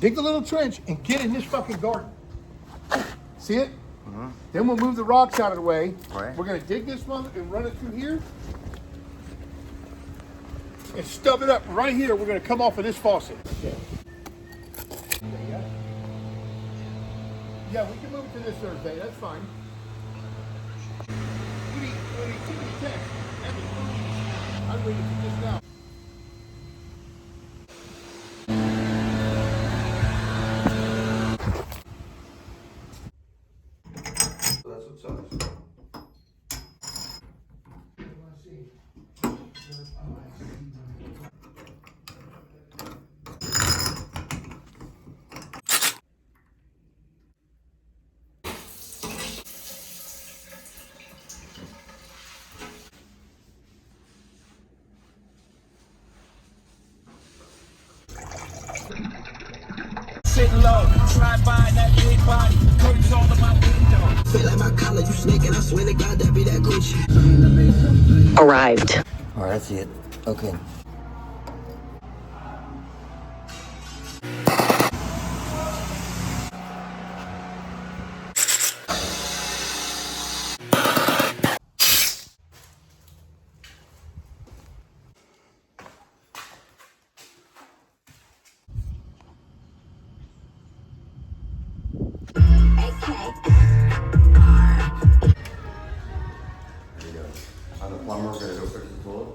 dig the little trench and get in this fucking garden. See it? Then we'll move the rocks out of the way. Right. We're gonna dig this one and run it through here. And stub it up right here. We're gonna come off of this faucet. Okay. Yeah, we can move it to this Thursday. That's fine. When he took the text, I'm waiting for this now. That's what's up. Sitting low, drive by that big body, curtains all in my window. Feel like my collar, you snake, and I swear to God that be that Gucci. Arrived. All right, I see it. Okay. I'm the plumber. We're gonna go fix the toilet.